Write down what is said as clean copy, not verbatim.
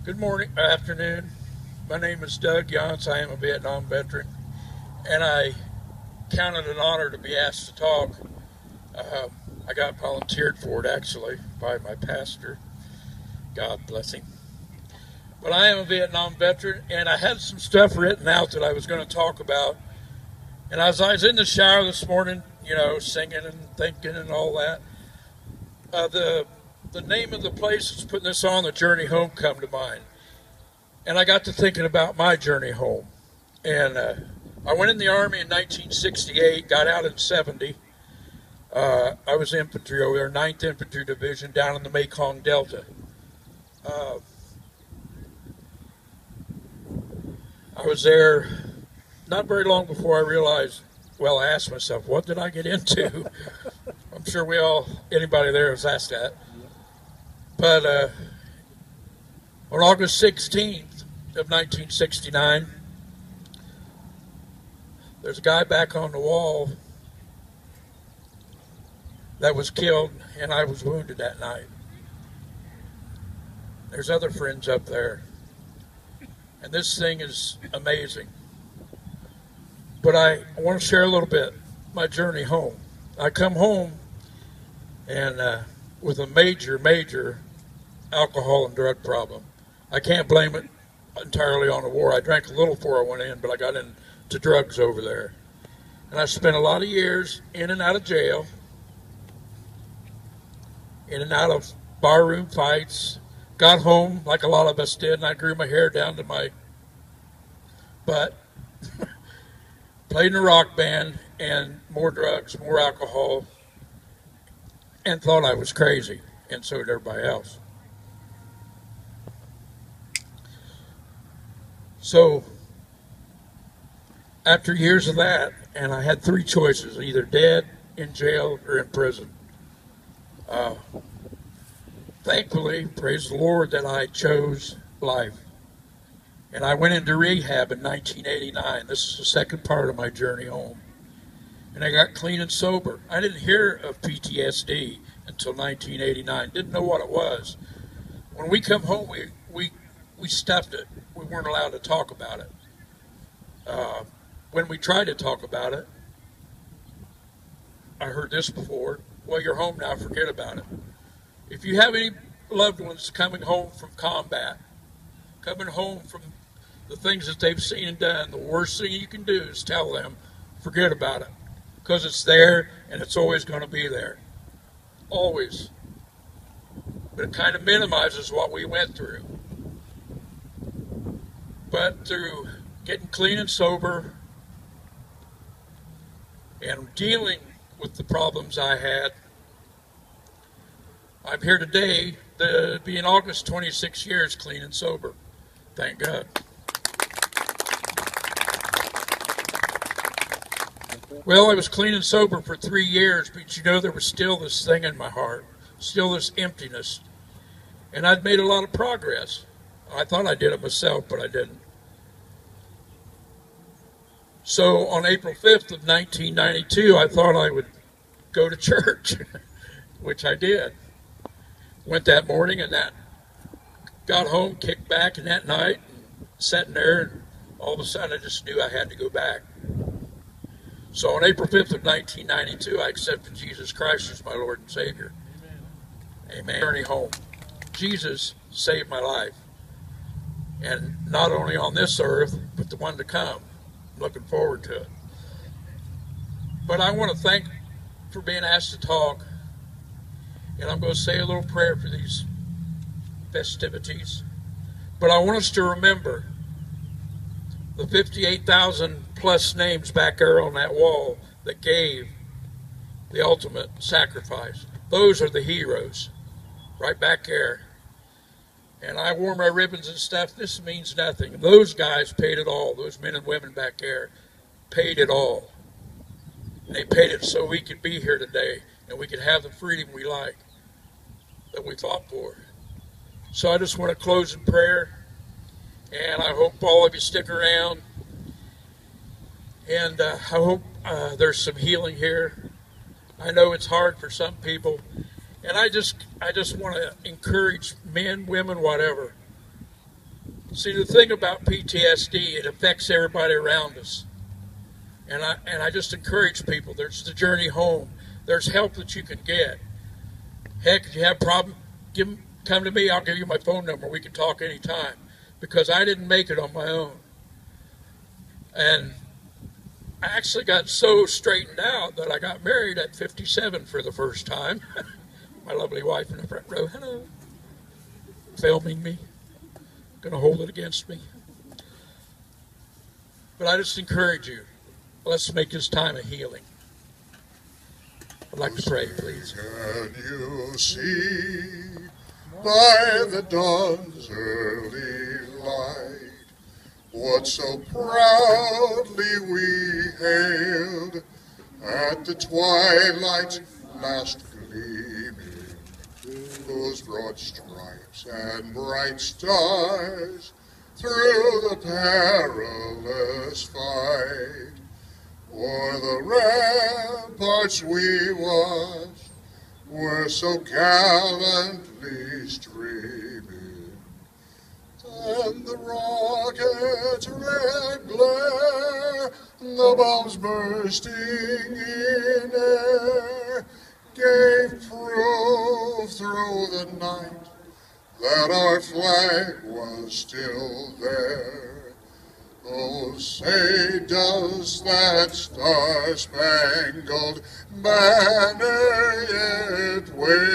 Good morning, afternoon. My name is Doug Yance. I am a Vietnam veteran, and I count it an honor to be asked to talk. I got volunteered for it, actually, by my pastor. God bless him. But I am a Vietnam veteran, and I had some stuff written out that I was going to talk about. And as I was in the shower this morning, singing and thinking and all that, the name of the place that's putting this on, The Journey Home, come to mind. And I got to thinking about my journey home. And I went in the Army in 1968, got out in 70. I was infantry over there, 9th Infantry Division down in the Mekong Delta. I was there not very long before I realized, I asked myself, what did I get into? I'm sure anybody there has asked that. But on August 16th of 1969, there's a guy back on the wall that was killed, and I was wounded that night. There's other friends up there, and this thing is amazing. But I want to share a little bit my journey home. I come home and with a major alcohol and drug problem. I can't blame it entirely on the war. I drank a little before I went in, but I got into drugs over there. And I spent a lot of years in and out of jail, in and out of barroom fights. Got home like a lot of us did, and I grew my hair down to my butt. Played in a rock band, and more drugs, more alcohol, and thought I was crazy, and so did everybody else. So after years of that, and I had three choices, either dead, in jail, or in prison. Thankfully, praise the Lord, that I chose life. And I went into rehab in 1989. This is the second part of my journey home. And I got clean and sober. I didn't hear of PTSD until 1989. Didn't know what it was. When we come home, we stuffed it. We weren't allowed to talk about it. When we tried to talk about it, I heard this before, well, you're home now, forget about it. If you have any loved ones coming home from combat, coming home from the things that they've seen and done, the worst thing you can do is tell them, forget about it. Because it's there, and it's always going to be there. Always. But it kind of minimizes what we went through. But through getting clean and sober, and dealing with the problems I had, I'm here today to be in August 26 years clean and sober. Thank God. Well, I was clean and sober for 3 years, but there was still this thing in my heart, still this emptiness. And I'd made a lot of progress. I thought I did it myself, but I didn't. So on April 5th of 1992, I thought I would go to church, which I did. Went that morning, and got home, kicked back, and that night, sitting there, and all of a sudden I just knew I had to go back. So on April 5th of 1992, I accepted Jesus Christ as my Lord and Savior. Amen. Journey home. Jesus saved my life. And not only on this earth, but the one to come. I'm looking forward to it. But I want to thank for being asked to talk. And I'm going to say a little prayer for these festivities. But I want us to remember the 58,000 plus names back there on that wall that gave the ultimate sacrifice. Those are the heroes right back there. And I wore my ribbons and stuff. This means nothing. Those guys paid it all. Those men and women back there paid it all. And they paid it so we could be here today and we could have the freedom we like, that we fought for. So I just want to close in prayer. And I hope all of you stick around. And I hope there's some healing here. I know it's hard for some people. And I just want to encourage men, women, whatever. See, the thing about PTSD, it affects everybody around us. And I just encourage people, there's the journey home. There's help that you can get. Heck, if you have a problem, come to me. I'll give you my phone number. We can talk anytime. Because I didn't make it on my own. And I actually got so straightened out that I got married at 57 for the first time. My lovely wife in the front row, hello, filming me, gonna hold it against me. But I just encourage you, let's make this time of healing. I'd like to pray, please. Can you see by the dawn's early light what so proudly we hailed at the twilight's last gleaming, those broad stripes and bright stars through the perilous fight? O'er the ramparts we watched were so gallantly streaming, and the rocket's red glare, the bombs bursting in air, gave proof through the night that our flag was still there. Oh, say does that star-spangled banner yet wave?